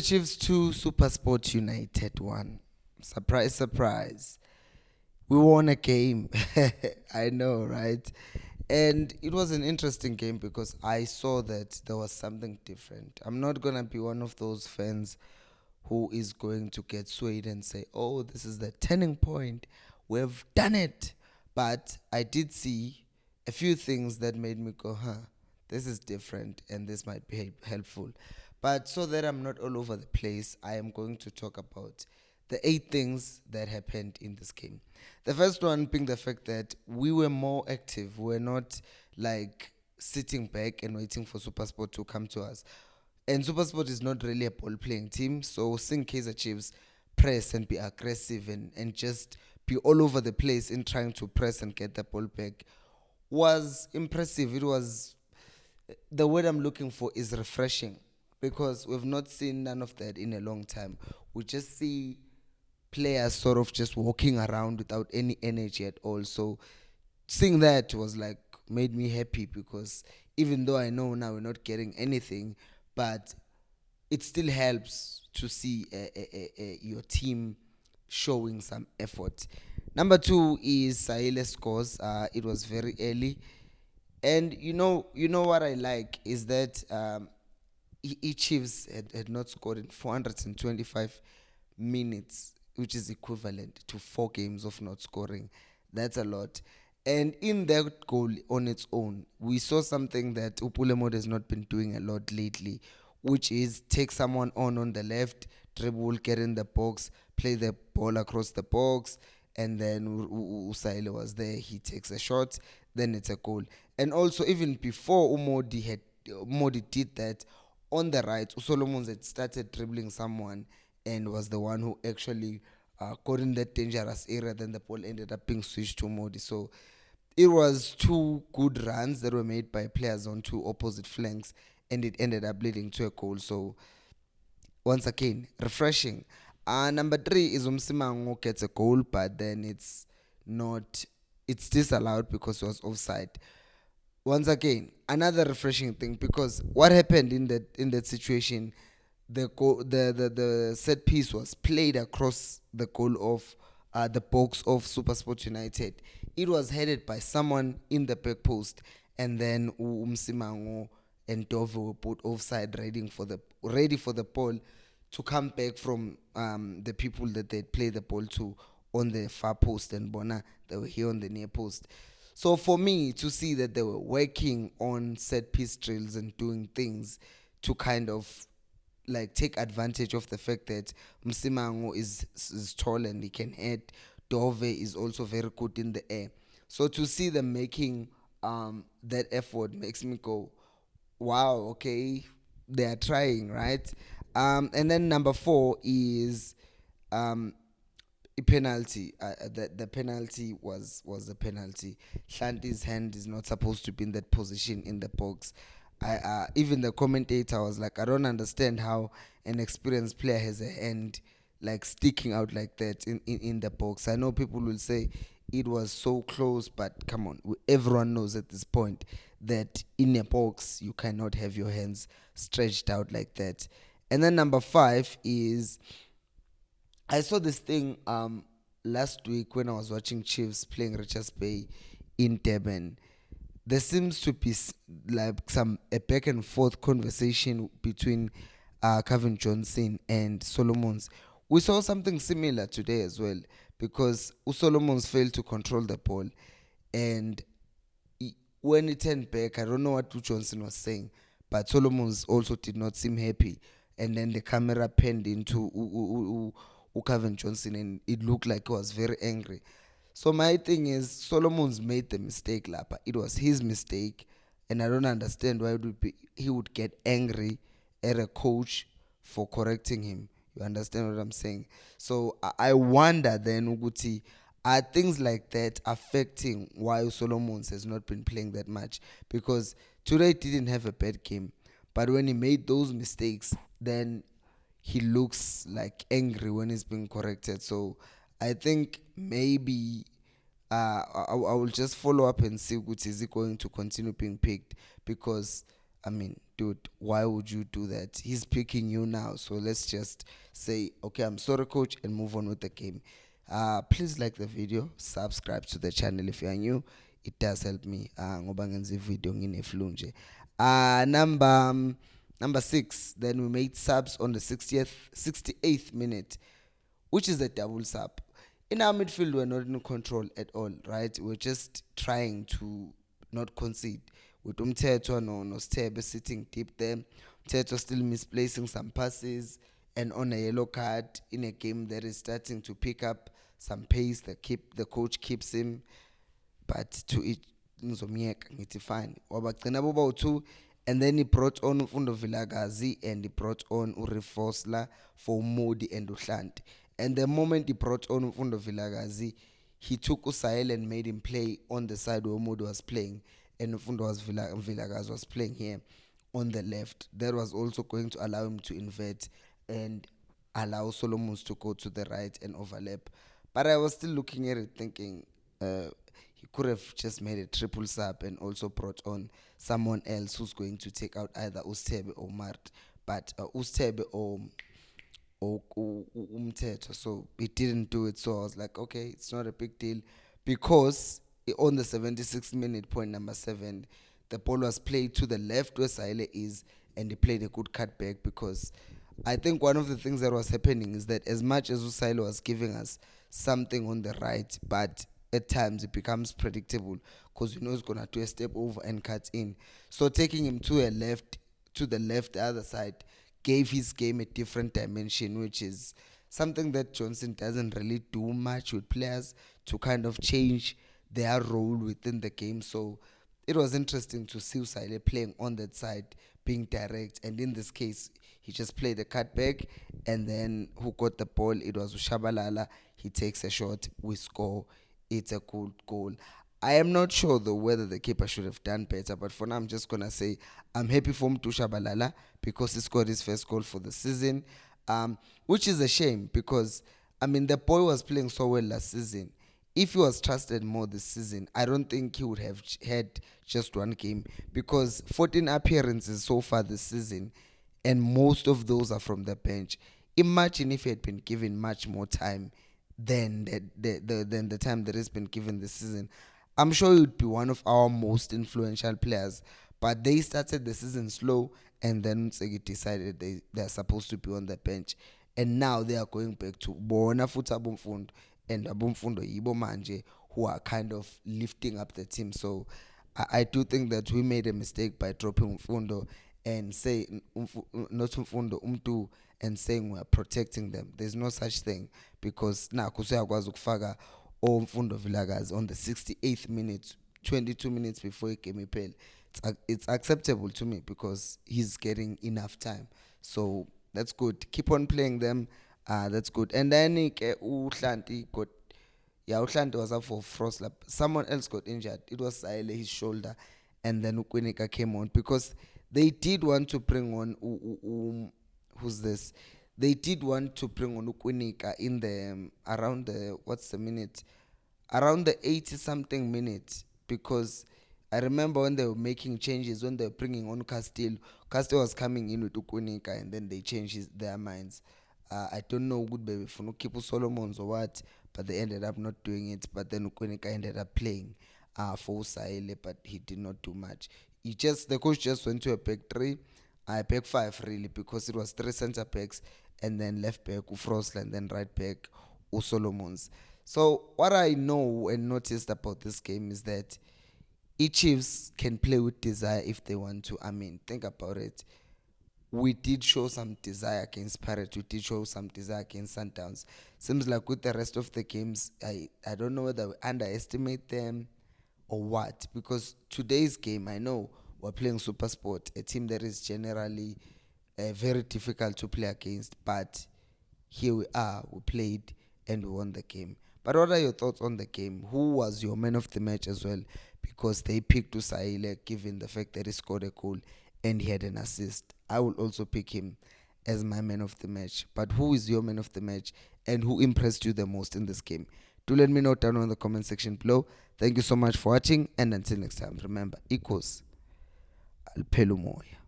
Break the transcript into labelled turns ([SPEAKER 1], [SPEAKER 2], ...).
[SPEAKER 1] Chiefs 2, Supersport United 1. Surprise, surprise. We won a game. I know, right? And it was an interesting game because I saw that there was something different. I'm not going to be one of those fans who is going to get swayed and say, oh, this is the turning point. We've done it. But I did see a few things that made me go, this is different and this might be helpful. But so that I'm not all over the place, I am going to talk about the 8 things that happened in this game. The first one being the fact that we were more active. We're not like sitting back and waiting for Supersport to come to us. And Supersport is not really a ball playing team, so seeing Kaizer Chiefs press and be aggressive and just be all over the place in trying to press and get the ball back was impressive. It was, the word I'm looking for is refreshing, because we've not seen none of that in a long time. We just see players sort of just walking around without any energy at all. So seeing that was like made me happy, because even though I know now we're not getting anything, but it still helps to see your team showing some effort. Number two is Saile scores. It was very early, and you know what I like is that Chiefs had not scored in 425 minutes, which is equivalent to 4 games of not scoring. That's a lot. And in that goal on its own, we saw something that Upulemode has not been doing a lot lately, which is take someone on the left, dribble, get in the box, play the ball across the box, and then Usaile was there. He takes a shot, then it's a goal. And also, even before Modi did that, on the right, Solomons had started dribbling someone and was the one who actually got in that dangerous area. Then the ball ended up being switched to Modi. So it was two good runs that were made by players on two opposite flanks, and it ended up leading to a goal. So once again, refreshing. Number three is Umsimango gets a goal, but then it's disallowed because it was offside. Once again, another refreshing thing, because what happened in that situation, the set piece was played across the goal of the box of Supersport United. It was headed by someone in the back post, and then Umsimango and Dove were put offside, ready for the ball to come back from the people that they played the ball to on the far post, and Bona, they were here on the near post. So for me to see that they were working on set piece drills and doing things to kind of like take advantage of the fact that Msimango is tall and he can hit. Dove is also very good in the air. So to see them making that effort makes me go, wow, okay, they are trying, right? And then number four is um, a penalty. The penalty was a penalty. Shanti's hand is not supposed to be in that position in the box. Even the commentator was like, I don't understand how an experienced player has a hand like sticking out like that in the box. I know people will say it was so close, but come on, everyone knows at this point that in a box you cannot have your hands stretched out like that. And then number five is, I saw this thing last week when I was watching Chiefs playing Richards Bay in Durban. There seems to be like some a back and forth conversation between Kevin Johnson and Solomons. We saw something similar today as well, because Solomons failed to control the ball, and when he turned back, I don't know what Johnson was saying, but Solomons also did not seem happy. And then the camera panned into Kevin Johnson, and it looked like he was very angry. So my thing is, Solomon's made the mistake, Lapa. It was his mistake, and I don't understand why he would get angry at a coach for correcting him. You understand what I'm saying? So I wonder then, Uguti, are things like that affecting why Solomons has not been playing that much? Because today didn't have a bad game, but when he made those mistakes, then he looks like angry when he's being corrected. So I think maybe I will just follow up and see what is he going to continue being picked, because I mean, dude, why would you do that? He's picking you now, so let's just say, okay, I'm sorry, coach, and move on with the game. Please like the video, subscribe to the channel if you are new. It does help me. Ngoba ngenza video ngineflu nje. Number 6. Then we made subs on the 68th minute, which is a double sub. In our midfield, we're not in control at all, right? We're just trying to not concede. With Umteto no Stebe sitting deep there, Umteto still misplacing some passes, and on a yellow card in a game that is starting to pick up some pace. The coach keeps him, but to it ngizomyeka ngithi fine wabagcina boba u2, and then he brought on Mfundo Vilakazi and he brought on Urifosla for Modi and Uhlanti. And the moment he brought on Mfundo Vilakazi, he took Usael and made him play on the side where Modi was playing, and Vilakazi was playing here on the left. That was also going to allow him to invert and allow Solomons to go to the right and overlap. But I was still looking at it thinking, he could have just made a triple sub and also brought on someone else who's going to take out either Ustebe or Mart. But Ustebe or Umteto. So he didn't do it. So I was like, okay, it's not a big deal. Because on the 76th minute, point number 7, the ball was played to the left where Saile is, and he played a good cutback. Because I think one of the things that was happening is that as much as Usailo was giving us something on the right, but at times it becomes predictable because you know he's gonna do a step over and cut in. So taking him to the left, the other side, gave his game a different dimension, which is something that Johnson doesn't really do much with players to kind of change their role within the game. So it was interesting to see Usaile playing on that side, being direct, and in this case, he just played a cutback, and then who got the ball? It was Ushabalala. He takes a shot, we score. It's a good goal. I am not sure though whether the keeper should have done better, but for now I'm just gonna say I'm happy for Mtusha Balala because he scored his first goal for the season, which is a shame because I mean the boy was playing so well last season. If he was trusted more this season, I don't think he would have had just one game because 14 appearances so far this season, and most of those are from the bench. Imagine if he had been given much more time than than the time that has been given this season. I'm sure he would be one of our most influential players. But they started the season slow, and then Mtsegi decided they're supposed to be on the bench. And now they are going back to Bona Futa Abumfundo and Abumfundo Yibo Manje, who are kind of lifting up the team. So I do think that we made a mistake by dropping Mfundo and say not Mfundo Umtu and saying we're protecting them. There's no such thing because now kusuyakwazi ukufaka Mfundo Vilakazi on the 68th minute, 22 minutes before he came iphela. It's acceptable to me because he's getting enough time. So that's good. Keep on playing them. That's good. And then Uhlanti got, yeah, Uhlanti was up for frost lap. Someone else got injured. It was Saile, his shoulder, and then Ukwinika came on because they did want to bring on who's this? They did want to bring on Ukwinika in the around the what's the minute? Around the 80 something minute because I remember when they were making changes, when they were bringing on Castillo. Castillo was coming in with Ukunika and then they changed their minds. I don't know good baby for no keep Solomons or what, but they ended up not doing it. But then Ukunika ended up playing for Usaile, but he did not do much. The coach just went to a back three, back five really, because it was three center backs and then left back Ufrosla and then right back Usolomons. So what I know and noticed about this game is that each Chiefs can play with desire if they want to. I mean, think about it. We did show some desire against Pirates. We did show some desire against Sundowns. Seems like with the rest of the games, I don't know whether we underestimate them or what. Because today's game, I know we're playing Supersport, a team that is generally very difficult to play against. But here we are, we played and we won the game. But what are your thoughts on the game? Who was your man of the match as well? Because they picked Usaile given the fact that he scored a goal and he had an assist. I will also pick him as my man of the match. But who is your man of the match and who impressed you the most in this game? Do let me know down in the comment section below. Thank you so much for watching, and until next time, remember, equals aliphela umoya.